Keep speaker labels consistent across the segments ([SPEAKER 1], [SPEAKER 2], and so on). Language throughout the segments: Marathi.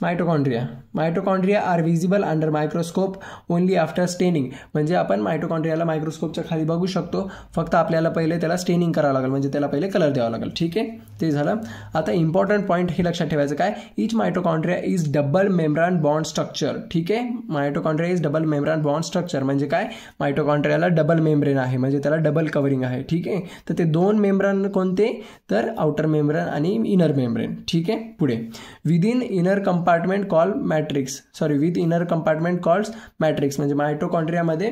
[SPEAKER 1] Mitochondria are visible under microscope only after staining. म्हणजे आपण मायटोकॉन्ड्रियाला मायक्रोस्कोपच्या खाली बघू शकतो, फक्त आपल्याला पहिले त्याला स्टेनिंग करावं लागेल, म्हणजे त्याला पहिले कलर द्यावा लागेल. ठीक आहे, ते झालं. आता इम्पॉर्टंट पॉईंट हे लक्षात ठेवायचं काय, each mitochondria is double membrane bound structure. ठीक आहे, mitochondria is double membrane bound structure म्हणजे काय, मायटोकॉन्ड्रियाला डबल मेम्ब्रेन आहे, म्हणजे त्याला डबल कव्हरिंग आहे. ठीक आहे, तर ते दोन मेम्ब्रेन कोणते, तर आउटर मेम्ब्रेन आणि इनर मेम्ब्रेन. ठीक आहे, पुढे within inner compartment call with inner compartment calls matrix. म्हणजे मायटोकॉन्ड्रियामध्ये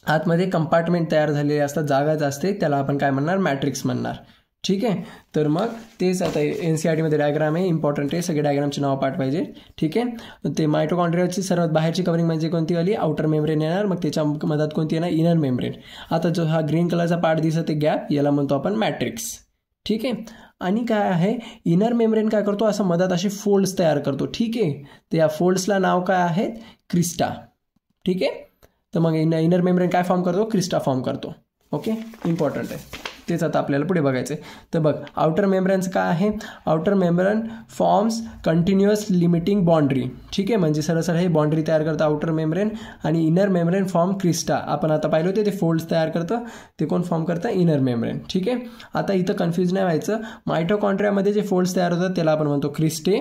[SPEAKER 1] आतमध्ये कंपार्टमेंट तयार झालेले असतात, जागाच असते, त्याला आपण काय म्हणणार, मॅट्रिक्स म्हणणार. ठीक आहे, तर मग तेच आता NCERTमध्ये डायग्राम आहे, इम्पॉर्टंट आहे, सगळे डायग्रामची नाव पाठ पाहिजे. ठीक आहे, ते मायटोकॉन्ड्रियाची सर्वात बाहेरची कव्हरिंग म्हणजे कोणती वाली, आउटर मेम्ब्रेन येणार, मग त्याच्या मधात कोणती येणार, इनर मेम्ब्रेन. आता जो हा ग्रीन कलरचा पार्ट दिसत आहे गॅप, याला म्हणतो आपण मॅट्रिक्स. ठीक आहे, आणि काय आहे, इनर मेम्ब्रेन काय करतो, असं मधात असे फोल्ड्स तयार करतो. ठीक आहे, तर या फोल्ड्सला नाव काय आहेत, क्रिस्टा. ठीक आहे, तर मग इनर मेम्ब्रेन काय फॉर्म करतो, क्रिस्टा फॉर्म करतो. ओके, इम्पॉर्टंट आहे, तेच आता आपल्याला पुढे बघायचं आहे. तर बघ, आउटर मेम्ब्रेनचं काय आहे, outer membrane forms continuous limiting boundary. ठीक आहे, म्हणजे सरळ हे बाउंड्री तयार करतं आउटर मेम्ब्रेन, आणि इनर मेम्ब्रेन फॉर्म क्रिस्टा. आपण आता पाहिलं होते, ते फोल्ड्स तयार करतं, ते कोण फॉर्म करतं, इनर मेम्ब्रेन. ठीक आहे, आता इथं कन्फ्यूज नाही व्हायचं, मायटोकॉन्ड्रियामध्ये जे फोल्ड्स तयार होतात त्याला आपण म्हणतो क्रिस्टे,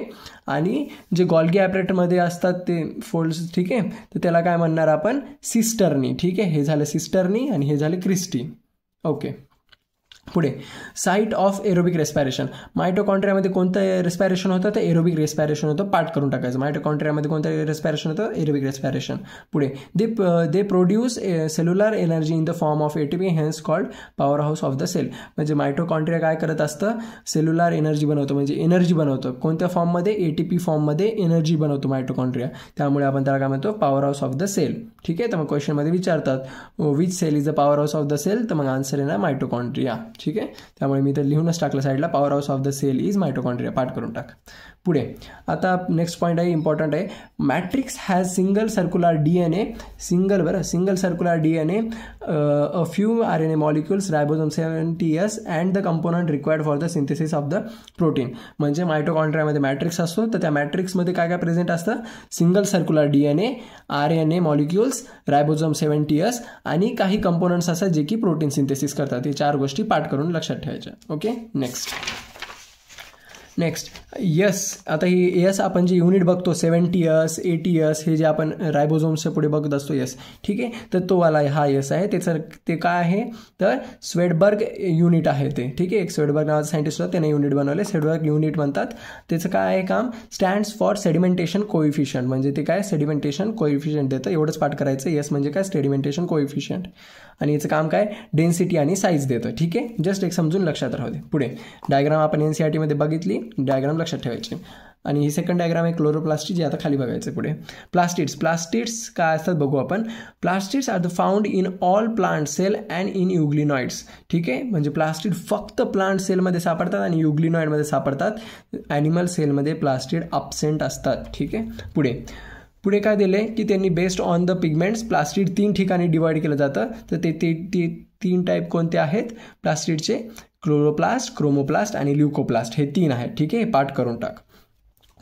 [SPEAKER 1] आणि जे गॉल्गी ॲपरेटमध्ये असतात ते फोल्ड्स, ठीक आहे, तर त्याला काय म्हणणार आपण, सिस्टर्नी. ठीक आहे, हे झालं सिस्टर्नी आणि हे झाले क्रिस्टी. ओके, पुढे साईट ऑफ एरोबिक रेस्पायरेशन. मायटोकॉन्ड्रियामध्ये कोणतं रेस्पायरेशन होतं, तर एरोबिक रेस्पायरेशन होतं, पाठ करून टाकायचं. मायटोकॉन्ड्रियामध्ये कोणतं रेस्पायरेशन होतं, एरोबिक रेस्पायरेशन. पुढे they produce cellular energy in the form of ATP, hence called power house of the cell. म्हणजे मायटोकॉन्ड्रिया काय करत असतं, सेल्युलर एनर्जी बनवतं, म्हणजे एनर्जी बनवतं. कोणत्या फॉर्ममध्ये, ATP फॉर्ममध्ये एनर्जी बनवतो मायटोकॉन्ड्रिया, त्यामुळे आपण त्याला काय म्हणतो, power house of the cell. ठीक आहे, तर मग क्वेश्चनमध्ये विचारतात which cell is the power house of the cell, तर मग आन्सर येणार मायटोकॉन्ड्रिया. ठीक आहे, त्यामुळे मी तर लिहूनच टाकलं साईडला, power house of the cell is mitochondria, पाठ करून टाक. पुढे आता नेक्स्ट पॉईंट आहे, इम्पॉर्टंट आहे, matrix has single circular DNA, single circular DNA, a few RNA molecules, ribosome 70S and the component required for the synthesis of the protein. म्हणजे मायटोकॉन्ड्रियामध्ये मॅट्रिक्स असतो, तर त्या मॅट्रिक्समध्ये काय काय प्रेझेंट असतं, single circular DNA, RNA molecules, ribosome 70S आणि काही कंपोनंट्स असतात जे की प्रोटीन सिंथेसिस करतात. हे चार गोष्टी पाठ करून लक्षात ठेवायच्या. Okay, next yes. आता ही यस आपण जे युनिट बघतो 70S 80S, हे जे आपण रायबोझोम्सच्या पुढे बघत असतो यस. ठीक आहे, तर तो वाला हा यस आहे, ते काय आहे, तर स्वेडबर्ग युनिट आहे ते. ठीक आहे, एक स्वेडबर्ग नावाचा सायंटिस्ट होता, त्याने युनिट बनवले, स्वेडबर्ग युनिट म्हणतात. त्याचं काय आहे काम, स्टँड्स फॉर सेडिमेंटेशन कोइफिशियंट. म्हणजे ते काय, सेडिमेंटेशन कोइफिशियंट देतं, एवढंच पाठ करायचं. यस म्हणजे काय, सेडिमेंटेशन कोइफिशियंट, आणि याचं काम काय, डेन्सिटी आणि साईज देतं. ठीक आहे, जस्ट एक समजून लक्षात राहू दे. पुढे डायग्राम आपण NCERTमध्ये बघितली, डायग्राम लक्षात ठेवायची. आणि ही सेकंड डायग्राम आहे क्लोरोप्लास्टची, जी आता खाली बघायचं. पुढे प्लास्टिड्स काय असतात बघू आपण. Plastids are the found in all plant cell and in euglenoids. ठीक आहे, म्हणजे प्लास्टिड फक्त प्लांट सेलमध्ये सापडतात आणि युग्लिनॉइडमध्ये सापडतात. ॲनिमल सेलमध्ये प्लास्टिड अब्सेंट असतात. ठीक आहे, पुढे काय दिले की त्यांनी based on the pigments plastid 3 ठिकाणी डिवाइड केलं जातं. तर ते 3 टाईप कोणते आहेत प्लास्टिडचे, क्लोरोप्लास्ट, क्रोमोप्लास्ट आणि ल्युकोप्लास्ट, हे 3 आहेत. ठीक आहे, पाठ करून टाक.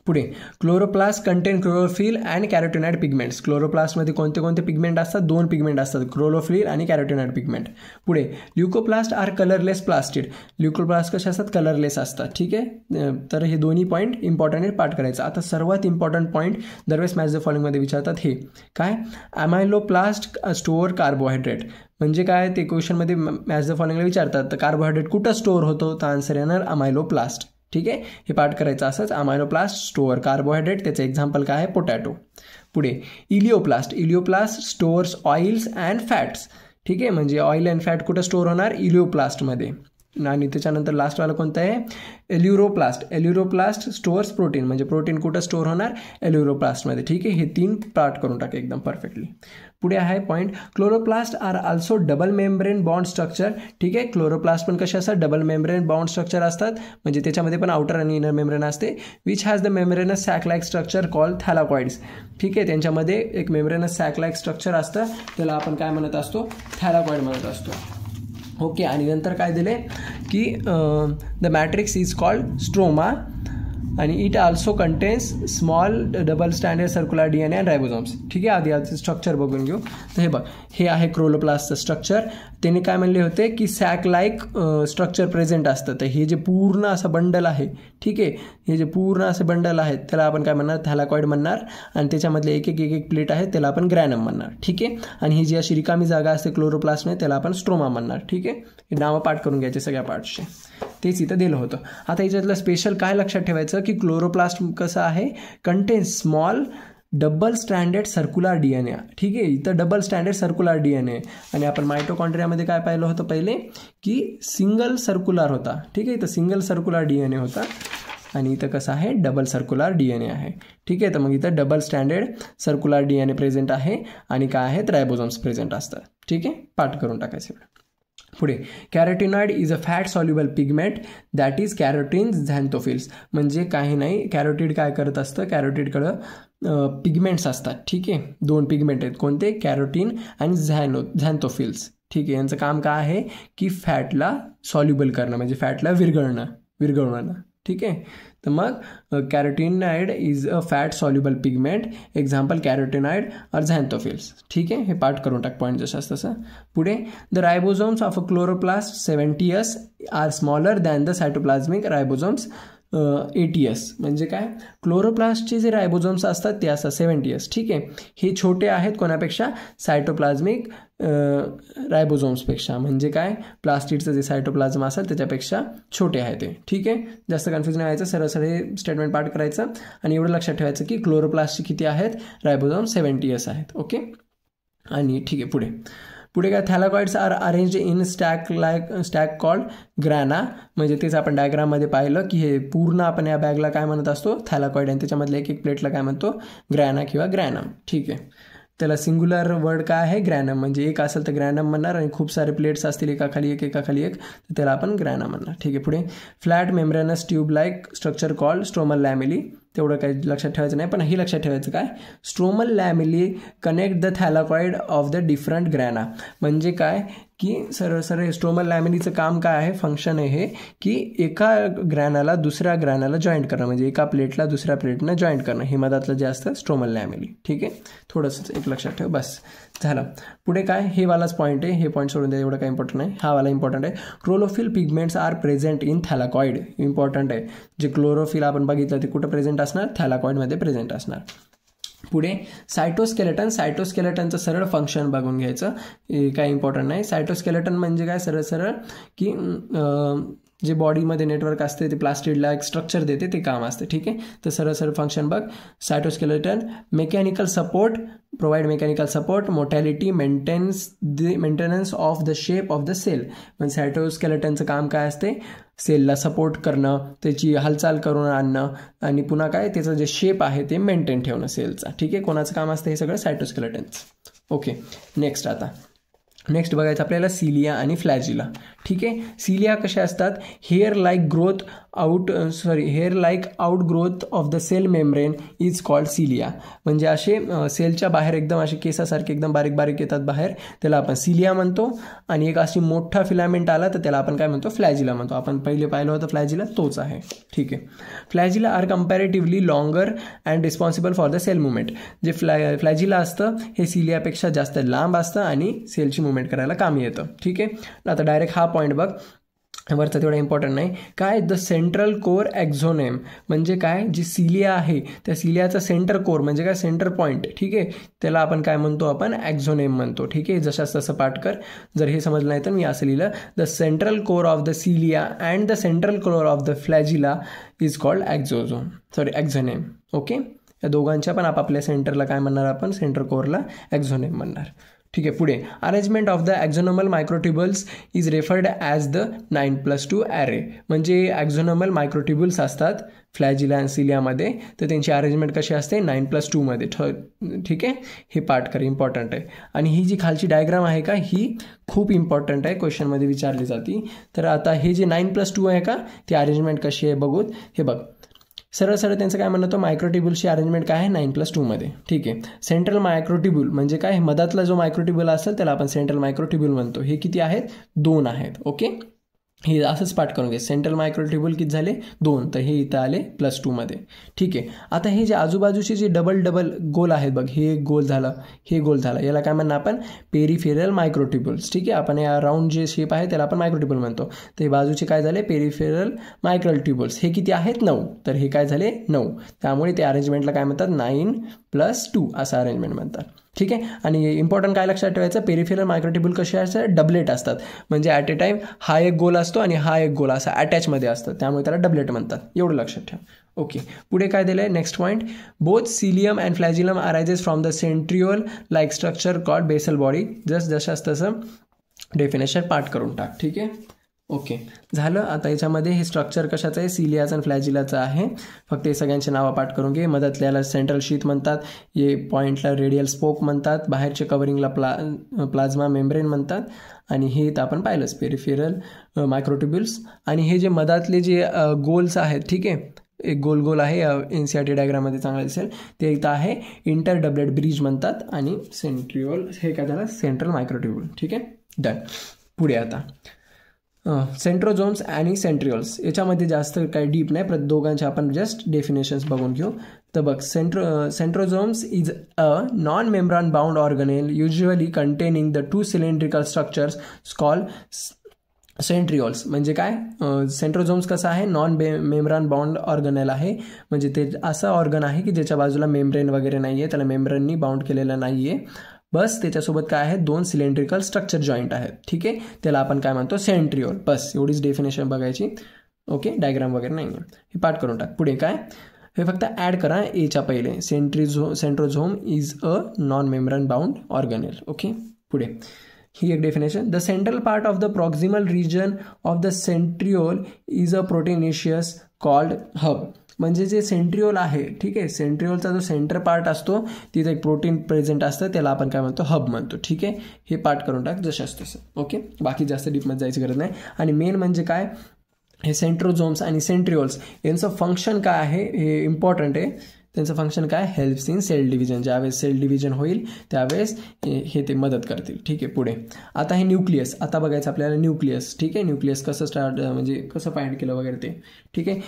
[SPEAKER 1] पुढे chloroplast contain chlorophyll and carotenoid pigments. क्लोरोप्लास्टमध्ये कोणते कोणते पिगमेंट असतात, 2 पिगमेंट असतात, क्लोरोफिल आणि कॅरोटिनॉइड पिगमेंट. पुढे ल्युकोप्लास्ट आर कलरलेस प्लास्टिड. ल्युकोप्लास्ट कसे असतात, कलरलेस असतात. ठीक आहे, तर हे दोन्ही पॉईंट इम्पॉर्टंट आहे, पाठ करायचं. आता सर्वात इम्पॉर्टंट पॉईंट दरवेळेस मॅच द फॉलोइंगमध्ये विचारतात, हे काय, अमायलोप्लास्ट स्टोअर कार्बोहायड्रेट. म्हणजे काय, ते क्वेश्चनमध्ये मॅच द फॉलोइंगला विचारतात, तर कार्बोहायड्रेट कुठं स्टोअर होतो, तर आन्सर येणार अमायलोप्लास्ट. ठीक आहे, हे पाठ करायचं असंच, अमायलोप्लास्ट स्टोअर कार्बोहायड्रेट, त्याचं एक्झाम्पल काय आहे, पोटॅटो. पुढे इलिओप्लास्ट स्टोअर्स ऑइल्स अँड फॅट्स. ठीक आहे, म्हणजे ऑइल अँड फॅट कुठं स्टोअर होणार, इलिओप्लास्टमध्ये. आणि त्याच्यानंतर लास्टवाला कोणतं आहे, एल्युरोप्लास्ट स्टोअर्स प्रोटीन. म्हणजे प्रोटीन कुठं स्टोअर होणार, एल्युरोप्लास्टमध्ये. ठीक आहे, हे 3 पाठ करून टाका एकदम परफेक्टली. पुढे आहे point, chloroplast are also double membrane bound structure. ठीक आहे, क्लोरोप्लास्ट पण कसे असतात, डबल मेम्ब्रेन बॉन्ड स्ट्रक्चर असतात, म्हणजे त्याच्यामध्ये पण आउटर आणि इनर मेम्ब्रेन असते. Which has the membranous sac like structure called thylakoids. ठीक आहे, त्यांच्यामध्ये एक मेम्ब्रेनस सॅक लाईक स्ट्रक्चर असतं, त्याला आपण काय म्हणत असतो, थॅलाकॉइड म्हणत असतो. ओके, आणि नंतर काय दिले की the matrix is called stroma आणि it also contains small double standard circular DNA and ribosomes. ठीक आहे, आधी स्ट्रक्चर बघून घेऊ. तर हे बघ, हे आहे क्लोरोप्लास्टचं स्ट्रक्चर. त्याने काय म्हणले होते की सॅक लाईक स्ट्रक्चर प्रेझेंट असतं. तर हे जे पूर्ण असं बंडल आहे, ठीक आहे, हे जे पूर्ण असे बंडल आहेत त्याला आपण काय म्हणणार, थॅलाकॉइड म्हणणार. आणि त्याच्यामधले एक एक प्लेट आहे त्याला आपण ग्रॅनम म्हणणार. ठीक आहे, आणि ही जी अशी रिकामी जागा असते क्लोरोप्लास्टमध्ये त्याला आपण स्ट्रोमा म्हणणार. ठीक आहे, हे नावं पाठ करून घ्यायचे सगळ्या पार्ट्सचे. तेच इथं दिलं होतं. आता याच्यातलं स्पेशल काय लक्षात ठेवायचं की क्लोरोप्लास्ट कसं आहे, contains small double standard circular DNA. ठीक आहे, इथं डबल स्टँडर्ड सर्क्युलर DNA. आणि आपण मायटोकॉन्ड्रियामध्ये काय पाहिलं होतं पहिले की सिंगल सर्क्युलर होता. ठीक आहे, इथं सिंगल सर्क्युलर DNA होता आणि इथं कसं आहे, डबल सर्क्युलर DNA आहे. ठीक आहे, तर मग इथं double standard circular DNA present आहे आणि काय आहेत, रायबोझोम्स प्रेझेंट असतात. ठीक आहे, पाठ करून टाकायचं. पुढे, carotenoid is a fat soluble pigment that is carotene xanthophylls. म्हणजे काही नाही, कॅरोटिड काय करत असतं, कॅरोटिडकडं पिगमेंट्स असतात. ठीक आहे, दोन पिगमेंट आहेत, कोणते, कॅरोटीन आणि झॅन्थोफिल्स. ठीक आहे, यांचं काम काय आहे की फॅटला सॉल्युबल करणं, म्हणजे फॅटला विरघळवणं. ठीक आहे, तर मग carotenoid is a fat soluble pigment, example carotenoid और झॅन्थोफिल्स. ठीक आहे, हे पाठ करून टाक पॉईंट जसं तसं. पुढे, the ribosomes of a chloroplast 70S are smaller than the cytoplasmic ribosomes 80S. म्हणजे काय, क्लोरोप्लास्टचे जे रायबोझोम्स असतात ते असतात 70S. ठीक आहे, हे छोटे आहेत कोणापेक्षा, सायटोप्लाझमिक रायबोझोम्सपेक्षा. म्हणजे काय, प्लास्टिडचं जे सायटोप्लाझम असेल त्याच्यापेक्षा छोटे आहे ते. ठीक आहे, जास्त कन्फ्युजन नाही व्हायचं, सरळ हे स्टेटमेंट पाठ करायचं आणि एवढं लक्षात ठेवायचं की क्लोरोप्लास्टचे किती आहेत, रायबोझोम 70S आहेत. ओके, आणि ठीक आहे, पुढे काय, thylakoids are arranged in stack called grana. म्हणजे तेच आपण डायग्राममध्ये पाहिलं की हे पूर्ण आपण या बॅगला काय म्हणत असतो, थॅलाकॉइड, आणि त्याच्यामधल्या एक प्लेटला काय म्हणतो, ग्रॅना किंवा ग्रॅनम. ठीक आहे, त्याला सिंग्युलर वर्ड काय आहे, ग्रॅनम. म्हणजे एक असेल तर ग्रॅनम म्हणणार आणि खूप सारे प्लेट्स असतील एकाखाली एक तर त्याला आपण ग्रॅनम म्हणणार. ठीक आहे, पुढे, flat membranous tube like structure called stromal lamellae. तेवढं काही लक्षात ठेवायचं नाही, पण ही लक्षात ठेवायचं काय, stromal lamellae connect the thylakoid of the different grana. म्हणजे काय की सरळ स्ट्रोमल लॅमिलीचं काम काय आहे, फंक्शन आहे हे की एका ग्रॅनाला दुसऱ्या ग्रॅनाला जॉईंट करणं, म्हणजे एका प्लेटला दुसऱ्या प्लेटनं जॉईंट करणं, हे मधातलं जे असतं स्ट्रोमल लॅमिली. ठीक आहे, थोडंसं एक लक्षात ठेव, बस झालं. पुढे काय, हे वालाच पॉईंट आहे, हे पॉईंट सोडून द्या, एवढं काय इम्पॉर्टंट नाही, हा वाला इम्पॉर्टंट आहे. Chlorophyll pigments are present in thylakoid. Important आहे, जे क्लोरोफिल आपण बघितलं ते कुठं प्रेझेंट असणार, थॅलाकॉइडमध्ये प्रेझेंट असणार. पुढे, सायटोस्केलेटनचं सरळ फंक्शन बघून घ्यायचं, काय इम्पॉर्टंट नाही. सायटोस्केलेटन म्हणजे काय, सरळ की जे बॉडीमध्ये नेटवर्क असते ते प्लास्टिडला एक स्ट्रक्चर देते, ते काम असते. ठीक आहे, तर सरळ फंक्शन बघ, cytoskeleton mechanical support, provide mechanical support, motility, maintenance of the shape of the cell. म्हणजे सायटोस्केलेटनचं काम काय असते, सेलला सपोर्ट करणं, त्याची हालचाल करून आणणं आणि पुन्हा काय, त्याचं जे शेप आहे ते मेंटेन ठेवणं सेलचा. ठीक आहे, कोणाचं काम असतं हे सगळं, सायटोस्केलेटनचं. ओके, नेक्स्ट बघायचं आपल्याला सिलिया आणि फ्लॅजिला. ठीक आहे, सिलिया कशा असतात, hair like outgrowth of the cell membrane is called cilia. म्हणजे असे सेलच्या बाहेर एकदम असे केसासारखे एकदम बारीक बारीक येतात बाहेर, त्याला आपण सिलिया म्हणतो. आणि एक अशी मोठा फिलामेंट आला तर त्याला आपण काय म्हणतो, फ्लॅजिला म्हणतो. आपण पहिले पाहिलं होतं फ्लॅजिला, तोच आहे. ठीक आहे, flagella are comparatively longer and responsible for the cell movement. जे फ्लॅजिला असतं हे सिलियापेक्षा जास्त लांब असतं आणि सेलची मुवमेंट करायला कामी येतं. ठीक आहे, आता डायरेक्ट हा पॉईंट बघ, वरचा तेवढा इम्पॉर्टंट नाही. काय, द सेंट्रल कोर एक्झोनेम. म्हणजे काय, जी सिलिया आहे त्या सिलियाचा सेंटर कोर म्हणजे काय, सेंटर पॉईंट. ठीक आहे, त्याला आपण काय म्हणतो, आपण एक्झोनेम म्हणतो. ठीक आहे, जशाच तसं पाठ कर. जर हे समजलं नाही तर मी असं लिहिलं, the central core of the cilia and the central core of the flagella is called axoneme. Okay, या दोघांच्या पण आपापल्या सेंटरला काय म्हणणार आपण, सेंटर कोरला एक्झोनेम म्हणणार. ठीक आहे, पुढे, arrangement of the axonemal microtubules is referred as the 9+2 array. म्हणजे ॲक्झोनोमल मायक्रोट्युबल्स असतात फ्लॅजिला आणि सिलियामध्ये, तर त्यांची अरेंजमेंट कशी असते, 9+2 मध्ये. ठीक आहे, हे पाठ कर, इम्पॉर्टंट आहे. आणि ही जी खालची डायग्राम आहे का, ही खूप इम्पॉर्टंट आहे, क्वेश्चनमध्ये विचारली जाते. तर आता हे जे 9+2 आहे का, ती अरेंजमेंट कशी आहे बघूत. हे बघ, सरळ त्यांचं काय म्हणतो, मायक्रोट्युब्युलची अरेंजमेंट काय आहे, 9+2 मध्ये. ठीक आहे, सेंट्रल मायक्रोट्युब्युल म्हणजे काय, मधातला जो मायक्रोट्युब्युल असेल त्याला आपण सेंट्रल मायक्रोट्युब्युल म्हणतो. हे किती आहेत, 2 आहेत. ओके, हे असंच पाठ करून घे. सेंट्रल मायक्रोट्युब्यूल किती झाले 2, तर हे इथं आले +2 मध्ये. ठीक आहे. आता हे जे आजूबाजूचे जे डबल गोल आहेत बघ, हे एक गोल झालं, हे गोल झालं, याला काय म्हणणार आपण पेरिफेरल मायक्रोट्युब्यूल्स. ठीक आहे. आपण या राऊंड जे शेप आहे त्याला आपण मायक्रोट्युब्यूल म्हणतो. तर हे बाजूचे काय झाले पेरिफेरल मायक्रोट्युब्यूल्स. हे किती आहेत 9, तर हे काय झाले 9. त्यामुळे ते अरेंजमेंटला काय म्हणतात 9 + 2 असं अरेंजमेंट म्हणतात. ठीक आहे. आणि इम्पॉर्टंट काय लक्षात ठेवायचं, पेरिफेरल मायक्रोट्युब्यूल कसे असतात डबलेट असतात. म्हणजे ॲट ए टाईम हा एक गोल असतो आणि हा एक गोल असा अटॅचमध्ये असतं, त्यामुळे त्याला डबलेट म्हणतात. एवढं लक्षात ठेवा. ओके. पुढे काय दिलं आहे next point, both cilium and flagellum arises from the centriole like structure called basal body. जशास तसं डेफिनेशन पाठ करून टाक. ठीक आहे. ओके झालं. आता याच्यामध्ये हे स्ट्रक्चर कशाचं आहे सिलियाचं आणि फ्लॅजिलाचं आहे. फक्त हे सगळ्यांचे नावं पाठ करून घे. मधातल्याला सेंट्रल शीथ म्हणतात, हे पॉईंटला रेडियल स्पोक म्हणतात, बाहेरच्या कवरिंगला प्लाझ्मा मेम्ब्रेन म्हणतात, आणि हे तर आपण पाहिलंच पेरिफेरल मायक्रोट्युब्यूल्स. आणि हे जे मधातले जे गोल्स आहेत, ठीक आहे, एक गोल आहे NCERT डायग्राममध्ये चांगलं दिसेल, ते इथं आहे इंटर डबलेट ब्रिज म्हणतात, आणि सेंट्रिओल हे काय झालं सेंट्रल मायक्रोट्युब्यूल. ठीक आहे. डन. पुढे आता सेंट्रोझोम्स आणि सेंट्रिओल्स, याच्यामध्ये जास्त काही डीप नाही, दोघांचे आपण जस्ट डेफिनेशन्स बघून घेऊ. तर बघ, centrosomes is a non membrane bound organelle usually containing the 2 cylindrical structures called centrioles. म्हणजे काय, सेंट्रोझोम्स कसं आहे नॉन मेम्ब्रान बाउंड ऑर्गनेल आहे, म्हणजे ते असं ऑर्गन आहे की ज्याच्या बाजूला मेम्ब्रेन वगैरे नाही आहे, त्याला मेम्ब्रेननी बाउंड केलेलं नाही आहे, बस त्याच्यासोबत काय आहे 2 सिलेंड्रिकल स्ट्रक्चर जॉईंट आहेत. ठीक आहे. त्याला आपण काय म्हणतो सेंट्रिओल. बस एवढीच डेफिनेशन बघायची. ओके. डायग्राम वगैरे नाही आहे, हे पाठ करून टाक. पुढे काय, हे फक्त ॲड करा एच्या पहिले, centrosome is a non membrane bound organelle. Okay. पुढे ही एक definition, the central part of the proximal region of the centriole is a proteinaceous called hub. म्हणजे जे सेंट्रिओल आहे, ठीक आहे, सेंट्रिओलचा जो सेंटर पार्ट असतो तिथे एक प्रोटीन प्रेझेंट असतं, त्याला आपण काय म्हणतो हब म्हणतो. ठीक आहे. हे पाठ करून टाक जशाच तसं. ओके. बाकी जास्त डीपमध्ये जायची गरज नाही. आणि मेन म्हणजे काय, हे सेंट्रोझोम्स आणि सेंट्रिओल्स यांचं फंक्शन काय आहे हे इम्पॉर्टंट आहे. त्यांचं फंक्शन काय, हेल्प्स इन सेल डिव्हिजन. ज्यावेळेस सेल डिव्हिजन होईल त्यावेळेस हे ते मदत करतील. ठीक आहे. पुढे आता हे न्यूक्लियस, आता बघायचं आपल्याला न्यूक्लियस. ठीक आहे. न्यूक्लियस कसं म्हणजे कसं फाइंड केलं वगैरे ते. ठीक आहे.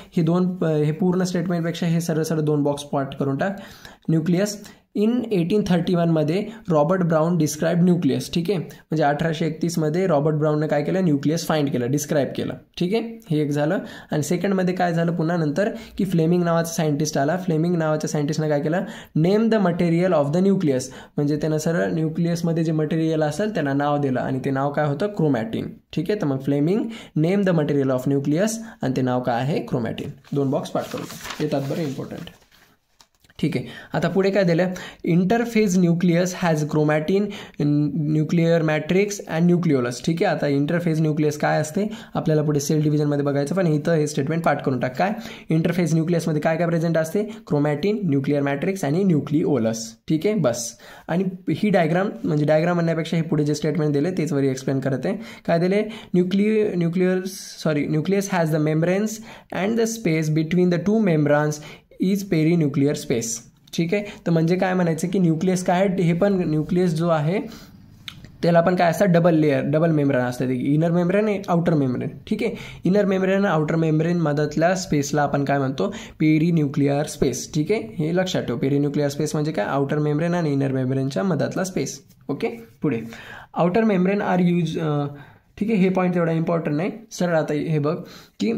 [SPEAKER 1] हे पूर्ण स्टेटमेंटपेक्षा हे सरळ 2 बॉक्स पार्ट करून टाक. न्यूक्लियस इन 1831 मध्ये रॉबर्ट ब्राउन डिस्क्राईब न्यूक्लियस. ठीक आहे. म्हणजे 1831 मध्ये रॉबर्ट ब्राउनने काय केलं न्यूक्लियस फाइंड केलं, डिस्क्राईब केलं. ठीक आहे. हे एक झालं. आणि सेकंडमध्ये काय झालं पुन्हा नंतर की फ्लेमिंग नावाचा सायंटिस्ट आला. फ्लेमिंग नावाच्या सायंटिस्टने काय केलं, name the material of the nucleus. म्हणजे त्यानं सरळ न्यूक्लियसमध्ये जे मटेरियल असेल त्यांना नाव दिलं, आणि ते नाव काय होतं क्रोमॅटिन. ठीक आहे. तर मग Fleming name the material of nucleus, आणि ते नाव काय आहे क्रोमॅटिन. 2 बॉक्स पाठ करू येतात बरं, इम्पॉर्टंट. ठीक आहे. आता पुढे काय दिलं, interphase nucleus has chromatin, nuclear matrix and nucleolus. ठीक आहे. आता इंटरफेज न्यूक्लियस काय असते आपल्याला पुढे सेल डिव्हिजनमध्ये बघायचं, पण इथं हे स्टेटमेंट पाठ करून टाक. काय इंटरफेज न्यूक्लियसमध्ये काय काय प्रेझेंट असते, क्रोमॅटिन, न्यूक्लिअर मॅट्रिक्स आणि न्यूक्लिओलस. ठीक आहे. बस. आणि ही डायग्राम म्हणजे डायग्राम म्हणण्यापेक्षा हे पुढे जे स्टेटमेंट दिले तेच वरी एक्सप्लेन करत आहे. काय दिले, nucleus has the membranes and the space between the 2 membranes is perinuclear space. ठीक आहे. तर म्हणजे काय म्हणायचं की न्यूक्लियस काय आहे, हे पण न्यूक्लियस जो आहे त्याला पण काय असतात डबल मेम्ब्रेन असतात, इनर मेम्ब्रेन आणि आउटर मेम्ब्रेन. ठीक आहे. इनर मेम्ब्रेन आणि आउटर मेम्ब्रेन मधातल्या स्पेसला आपण काय म्हणतो पेरीन्यूक्लिअर स्पेस. ठीक आहे. हे लक्षात ठेव, पेरीन्यूक्लिअर स्पेस म्हणजे काय आउटर मेम्ब्रेन आणि इनर मेम्ब्रेनच्या मधातला स्पेस. ओके. पुढे आउटर मेम्ब्रेन आर यूज. ठीक आहे. हे पॉईंट एवढा इम्पॉर्टंट नाही. सरळ आता हे बघ की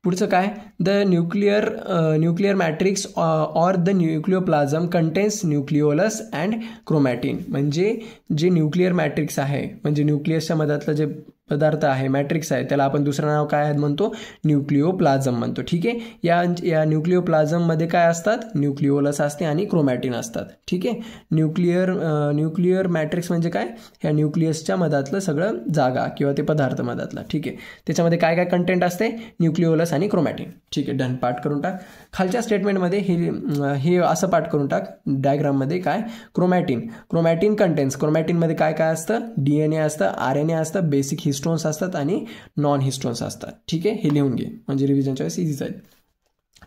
[SPEAKER 1] पुढचं काय, the nuclear matrix or the nucleoplasm contains nucleolus and chromatin. म्हणजे जे न्यूक्लिअर मॅट्रिक्स आहे, म्हणजे न्यूक्लियसच्या मधातलं जे पदार्थ आहे मॅट्रिक्स आहे, त्याला आपण दुसरं नाव काय म्हणतो न्यूक्लिओप्लाझम म्हणतो. ठीक आहे. या न्यूक्लिओप्लाझममध्ये काय असतात, न्यूक्लिओलस असते आणि क्रोमॅटिन असतात. ठीक आहे. न्यूक्लिअर मॅट्रिक्स म्हणजे काय, ह्या न्यूक्लियसच्या मधातलं सगळं जागा किंवा ते पदार्थ मधातला. ठीक आहे. त्याच्यामध्ये काय काय कंटेंट असते, न्यूक्लिओलस आणि क्रोमॅटिन. ठीक आहे. डन. पाठ करून टाक. खालच्या स्टेटमेंटमध्ये हे असं पाठ करून टाक डायग्राममध्ये. काय क्रोमॅटिन कंटेन्स, क्रोमॅटिनमध्ये काय काय असतं, DNA असतं, RNA असतं, बेसिक हिस्टोन्स असतात आणि नॉन हिस्टोन्स असतात. ठीक आहे. हे लिहून घे म्हणजे रिव्हिजनच्या वेळेस इझी जाईल.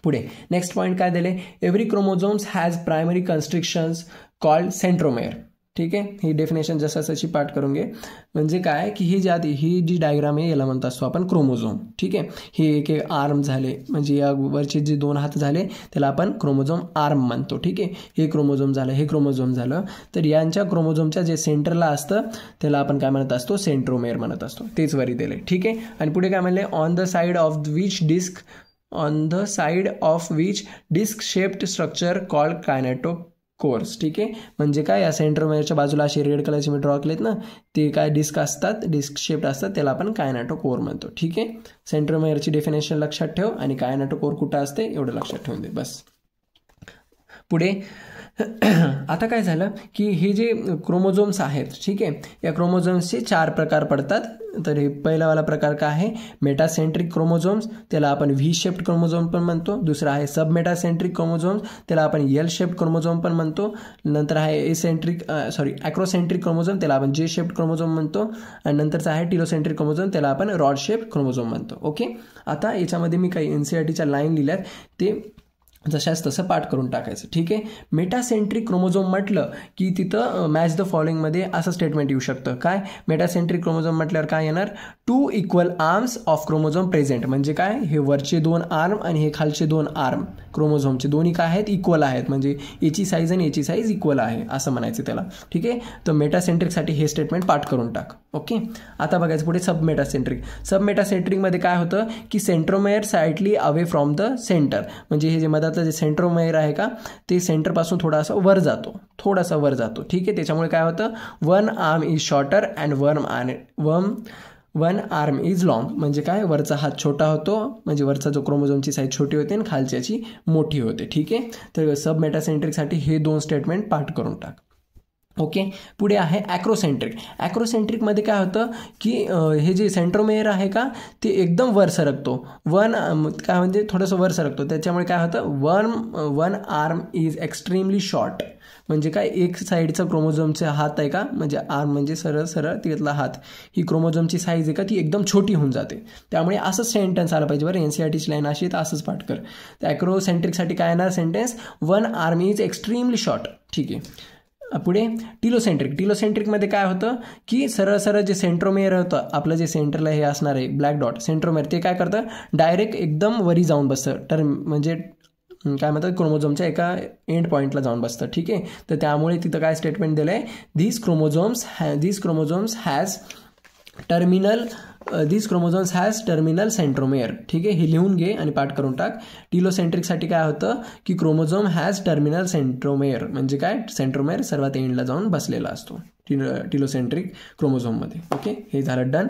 [SPEAKER 1] पुढे नेक्स्ट पॉईंट काय दिले, every chromosomes has primary constrictions called centromere. ठीक आहे, ही डेफिनेशन जशी पाठ करून घे. म्हणजे काय की ही जी डायग्राम आहे याला म्हणत असतो आपण क्रोमोझोम. ठीक आहे, हे एक आर्म झाले म्हणजे या वरचे जे 2 हात झाले त्याला आपण क्रोमोझोम आर्म म्हणतो. ठीक आहे, हे क्रोमोझोम झालं, हे क्रोमोझोम झालं. तर यांच्या क्रोमोझोमच्या जे सेंटरला असतं त्याला आपण काय म्हणत असतो, सेंट्रोमेअर म्हणत असतो. तेच वरी दिले. ठीक आहे, आणि पुढे काय म्हणले, on the side of which disc shaped structure called kinetochores. ठीक आहे, म्हणजे काय, या सेंट्रोमेअरच्या बाजूला असे रेड कलरचे मी ड्रॉ केलेत ना, ते काय डिस्क असतात, डिस्क शेप्ड असतात, त्याला आपण कायनेटोकोर म्हणतो. ठीक आहे, सेंट्रोमेअरची डेफिनेशन लक्षात ठेव आणि कायनेटोकोर कुठं असते एवढं लक्षात ठेवून दे बस. पुढे आता काय झालं की हे जे क्रोमोझोम्स आहेत, ठीक आहे, या क्रोमोझोम्सचे 4 प्रकार पडतात. तर हे पहिलावाला प्रकार काय आहे, मेटासेंट्रिक क्रोमोझोम्स, त्याला आपण व्ही शेप्ड क्रोमोझोम पण म्हणतो. दुसरा आहे सब मेटासेंट्रिक क्रोमोझोम्स, त्याला आपण एल शेप्ड क्रोमोझोम पण म्हणतो. नंतर आहे ॲक्रोसेंट्रिक क्रोमोझोम, त्याला आपण जे शेप्ड क्रोमोझोम म्हणतो. आणि नंतरचा आहे टिलोसेंट्रिक क्रोमोझोम, त्याला आपण रॉड शेप्ड क्रोमोझोम म्हणतो. ओके, आता याच्यामध्ये मी काही NCERTच्या लाईन लिहिल्यात, ते जशाच तसं पाठ करून टाकायचं. ठीक आहे, मेटासेंट्रिक क्रोमोझोम म्हटलं की तिथं मॅच द फॉलोइंगमध्ये असं स्टेटमेंट येऊ शकतं. काय, मेटासेंट्रिक क्रोमोझोम म्हटल्यावर काय येणार, 2 equal arms of chromosome present. म्हणजे काय, हे वरचे 2 आर्म आणि हे खालचे 2 आर्म क्रोमोझोमचे दोन्ही काय आहेत, इक्वल आहेत. म्हणजे याची साईज आणि याची साईज इक्वल आहे असं म्हणायचं त्याला. ठीक आहे, तर मेटासेंट्रिकसाठी हे स्टेटमेंट पाठ करून टाक. ओके, आता बघायचं पुढे सब मेटासेंट्रिकमध्ये काय होतं की centromere साइडली away from the centre. म्हणजे हे जे मधातलं जे सेंट्रोमेअर आहे का, ते सेंटरपासून थोडासा वर जातो. ठीक आहे, त्याच्यामुळे काय होतं, 1 arm is shorter and 1 arm is long. म्हणजे काय, वरचा हात छोटा होतो, म्हणजे वरचा जो क्रोमोझोमची साईज छोटी होते आणि खालच्याची मोठी होते. ठीक आहे, तर सब मेटासेंट्रिकसाठी हे 2 स्टेटमेंट पाठ करून टाक. ओके, पुढे आहे ॲक्रोसेंट्रिकमध्ये काय होतं की हे जे सेंट्रोमेअर आहे का ते एकदम वर सरकतो. काय म्हणजे थोडंसं वर सरकतो, त्याच्यामुळे काय होतं, 1 आर्म इज एक्स्ट्रीमली शॉर्ट. म्हणजे काय, एक साईडचा क्रोमोझोमचा हात आहे का, म्हणजे आर्म म्हणजे सरळ तिथला हात, ही क्रोमोझोमची साईज आहे का ती एकदम छोटी होऊन जाते. त्यामुळे असंच सेंटेन्स आलं पाहिजे बरं. NCERTची लाईन अशी तर असंच पाठ कर. तर ॲक्रोसेंट्रिकसाठी काय येणार sentence, 1 arm is extremely short. ठीक आहे, पुढे टिलोसेंट्रिकमध्ये काय होतं की सरळ जे सेंट्रोमेअर होतं आपलं, जे सेंटरला हे असणार आहे ब्लॅक डॉट सेंट्रोमेअर, ते काय करतं, डायरेक्ट एकदम वरी जाऊन बसतं. म्हणजे काय म्हणतात, क्रोमोझोमच्या एका एंड पॉईंटला जाऊन बसतं. ठीक आहे, तर त्यामुळे तिथं काय स्टेटमेंट दिलं आहे, these chromosomes has terminal centromere. ठीक आहे, हे लिहून घे आणि पाठ करून टाक. टिलोसेंट्रिकसाठी काय होतं की क्रोमोझोम हॅज टर्मिनल सेंट्रोमेअर. म्हणजे काय, सेंट्रोमेअर सर्वात एंडला जाऊन बसलेला असतो टिलोसेंट्रिक क्रोमोझोममध्ये. ओके, हे झालं डन.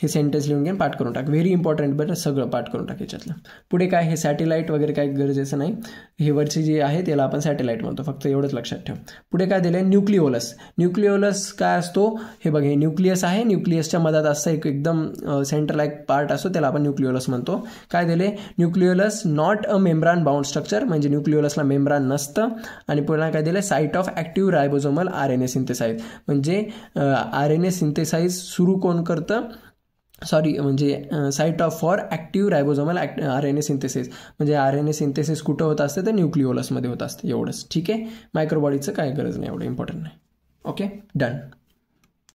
[SPEAKER 1] हे सेंटेन्स लिहून घे, पाठ करून टाक. व्हेरी इम्पॉर्टंट, बरं सगळं पाठ करून टाक याच्यातलं. पुढे काय, हे सॅटेलाईट वगैरे काही गरजेचं नाही, हे वरचे जे आहे त्याला आपण सॅटेलाईट म्हणतो, फक्त एवढंच लक्षात ठेव. पुढे काय दिलं आहे, न्यूक्लिओलस काय असतो, हे बघ, हे न्यूक्लियस आहे, न्यूक्लियसच्या मधात असं एकदम सेंटरला एक पार्ट असतो, त्याला आपण न्यूक्लिओलस म्हणतो. काय दिले, nucleolus not a membrane bound structure. म्हणजे न्यूक्लिओलसला मेम्ब्रान नसतं. आणि पुन्हा काय दिलं, site of active ribosomal RNA synthesise. म्हणजे RNA सिंथेसाइज सुरू कोण करतं, म्हणजे site of for active ribosomal RNA synthesis. म्हणजे RNA सिंथेसिस कुठं होत असते, तर न्यूक्लिओलसमध्ये होत असते. एवढंच. ठीक आहे, मायक्रोबॉडीचं काय गरज नाही, एवढं इम्पॉर्टंट नाही. Okay, done.